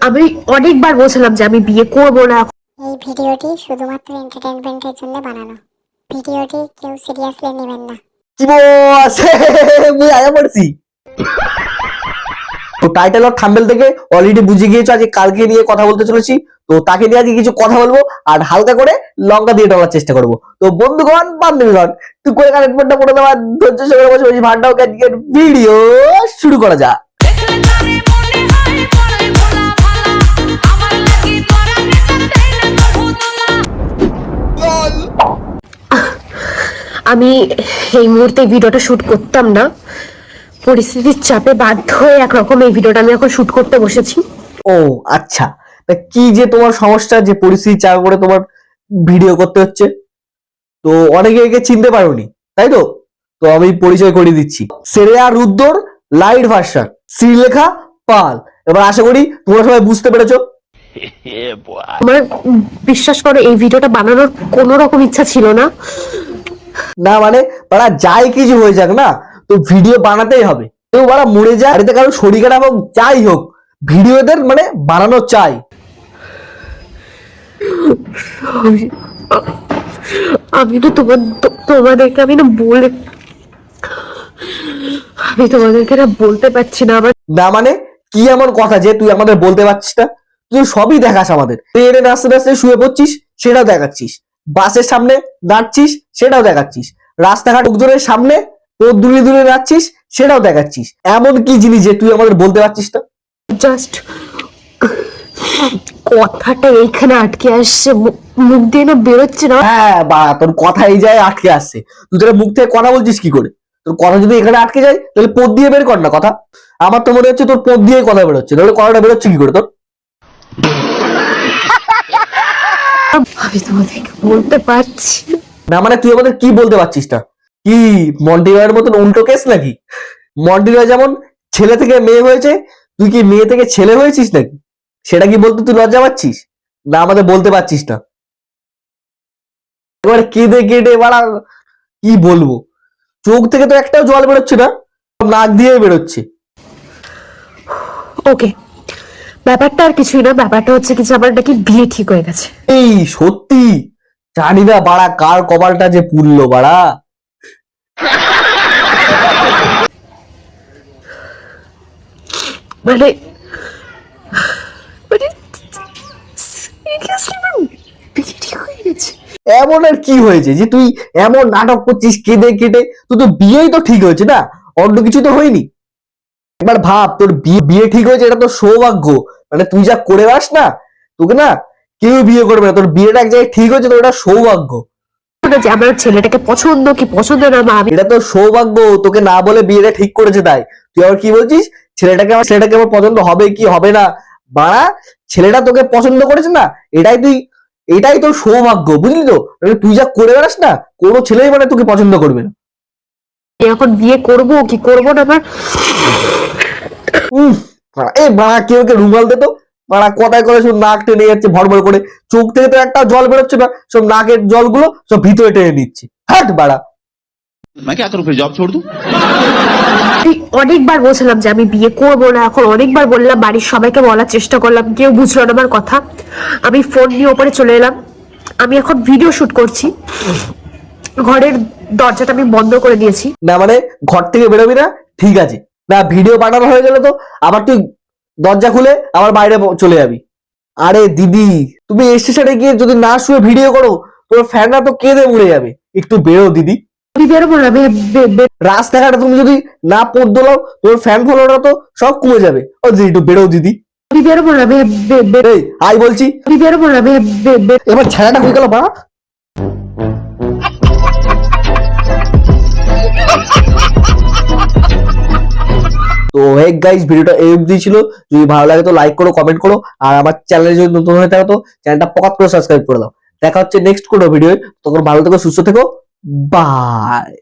আমি অনেকবার বলছিলাম যে আমি বিয়ে করব না। এই ভিডিওটি শুধুমাত্র এন্টারটেইনমেন্টের জন্য বানানো। ভিডিওটি কেউ সিরিয়াসলি নেবেন না। কি বস মুই আয়া পড়ছি। তো টাইটেল আর থাম্বনেল থেকে অলরেডি বুঝে গিয়েছো আজকে কালকে নিয়ে কথা বলতে চলেছি। তো তাকে নিয়ে আজকে কিছু কথা বলবো আর হালকা করে লঙ্কা দিয়ে টানার চেষ্টা করবো। তো বন্ধুগণ বান্ধবীগণ তুই করে কানেক্টমেন্টটা করে দেওয়া ধৈর্য সহকারে বসে বসে ভাড়াও আজকের ভিডিও শুরু করা যাক। আমি এই মুহূর্তে ভিডিওটা শুট করতাম না, পরিস্থিতির চাপে বাধ্য হয়ে একরকম এই ভিডিওটা আমি এখন শুট করতে বসেছি। ও আচ্ছা, তা কি যে তোমার সমস্যা যে পরিস্থিতি চাপ করে তোমার ভিডিও করতে হচ্ছে? তো অনেকে একে চিনতে পারোনি তাই তো? তো আমি পরিচয় করিয়ে দিচ্ছি, শ্রেয়া রুদ্রর লাইট ভার্সন শ্রীলেখা পাল। এবার আশা করি তোমরা সবাই বুঝতে পেরেছো। আমার বিশ্বাস করো এই ভিডিওটা বানানোর কোনো রকম ইচ্ছা ছিল না। না মানে বাড়া যাই কিছু হয়ে যাক না, তো ভিডিও বানাতেই হবে। কেউ বাড়া মরে যায়, বাড়িতে কারো শরীর খারাপ হোক যাই হোক, ভিডিওদের মানে বানানো চাই। আমি তো তোমাদেরকে আমি তোমাদেরকে না বলতে পারছি না। আমার না মানে কি এমন কথা যে তুই আমাদের বলতে পারছিস না? তুই সবই দেখাস আমাদের, ট্রেনে নাচতে নাচতে শুয়ে পড়ছিস সেটাও দেখাচ্ছিস, বাসের সামনে নাচছিস সেটাও দেখাচ্ছিস, রাস্তাঘাট লোকজনের সামনে তোর দূরে দূরে নাচছিস সেটাও দেখাচ্ছিস। এমন কি জিনিস যে তুই আমাদের বলতে পারছিস না? জাস্ট কথাটা এইখানে আটকে আসছে, মুখ দিয়ে না বেরোচ্ছে না। হ্যাঁ বা তোর কথা এই যায় আটকে আসছে। তুই তোর মুখ থেকে কথা বলছিস কি করে? তোর কথা যদি এখানে আটকে যায় তাহলে পদ দিয়ে বের কর না কথা। আমার তো মনে হচ্ছে তোর পদ দিয়ে কথা বেরোচ্ছে, তাহলে কথাটা বেরোচ্ছে কি করে তোর? আমি তোমাদেরকে বলতে পারছি না। না মানে তুই আমাদের কি বলতে পারছিস না? কি মন্টি রয়ের মতন উল্টো কেস নাকি? মন্টি রয় যেমন ছেলে থেকে মেয়ে হয়েছে, তুই কি মেয়ে থেকে ছেলে হয়েছিস নাকি? সেটা কি বলতে তুই লজ্জা পাচ্ছিস? না আমাদের বলতে পারছিস না। এবার কেঁদে কেটে বাড়া কি বলবো, চোখ থেকে তো একটাও জল বেরোচ্ছে না, নাক দিয়ে বেরোচ্ছে। ওকে, ব্যাপারটা আর কিছুই না, ব্যাপারটা হচ্ছে কিছু আমার নাকি বিয়ে ঠিক হয়ে গেছে। এই সত্যি জানি না বাড়া কার কপালটা যে পুড়লো বাড়া। মানে মানে seriously আমার বিয়ে ঠিক হয়ে গেছে। এমন আর কি হয়েছে যে তুই এমন নাটক করছিস কেঁদে কেটে? তুই তো বিয়েই তো ঠিক হয়েছে না, অন্য কিছু তো হয়নি। একবার ভাব তোর বিয়ে ঠিক হয়েছে, এটা তো সৌভাগ্য। মানে তুই যা করে আস না, তোকে না কেউ বিয়ে করবে না, তোর বিয়েটা এক জায়গায় ঠিক হয়েছে তো এটা সৌভাগ্য। যে আমার ছেলেটাকে পছন্দ কি পছন্দ না আমি এটা তো সৌভাগ্য, তোকে না বলে বিয়েটা ঠিক করেছে তাই। তুই আবার কি বলছিস ছেলেটাকে আমার পছন্দ হবে কি হবে না? বাড়া ছেলেটা তোকে পছন্দ করেছে না, এটাই তোর সৌভাগ্য, বুঝলি তো? তুই যা করে বেড়াস না, কোনো ছেলেই মানে তোকে পছন্দ করবে না। এখন বিয়ে করব কি করব না আমার এ বাড়া কেউ কে রুমাল দে তো। বাড়া কথায় করে সব নাক টেনে যাচ্ছে ভরভর করে, চোখ থেকে তো একটা জল বেরোচ্ছে না, সব নাকের জলগুলো সব ভিতরে টেনে নিচ্ছে। হাট বাড়া। मैं क्या करूं फिर जॉब छोड़ दूं? অনেকবার বলছিলাম যে আমি বিয়ে করব না, এখন অনেকবার বললাম, বাড়ির সবাইকে বলার চেষ্টা করলাম, কেউ বুঝলো না আমার কথা। আমি ফোন নিয়ে ওপরে চলে এলাম, আমি এখন ভিডিও শুট করছি। ঘরের দরজাটা আমি বন্ধ করে দিয়েছি। না মানে ঘর থেকে বেরোবি না ঠিক আছে, না ভিডিও বানানো হয়ে গেলে তো আবার তুই দরজা খুলে আবার বাইরে চলে যাবি। আরে দিদি তুমি স্টেশনে গিয়ে যদি না শুয়ে ভিডিও করো, তোর ফ্যানরা তো কেঁদে মরে যাবে। একটু বেরো দিদি। আমি বেরোবো না, রাস্তাঘাটে তুমি যদি না পথ দোলাও, তোর ফ্যান ফলোয়াররা তো সব কমে যাবে। ও দিদি একটু বেরো দিদি। আমি বেরোবো না, এই আই বলছি। আমি বেরোবো না, এবার ছেলেটা হয়ে গেল বা। তো হেক গাইস ভিডিওটা এই অবধি ছিল। যদি ভালো লাগে তো লাইক করো, কমেন্ট করো, আর আমার চ্যানেলে যদি নতুন হয়ে থাকো তো চ্যানেলটা পকাত করে সাবস্ক্রাইব করে দাও। দেখা হচ্ছে নেক্সট কোনো ভিডিও। তখন ভালো থেকো, সুস্থ থেকো, বাই।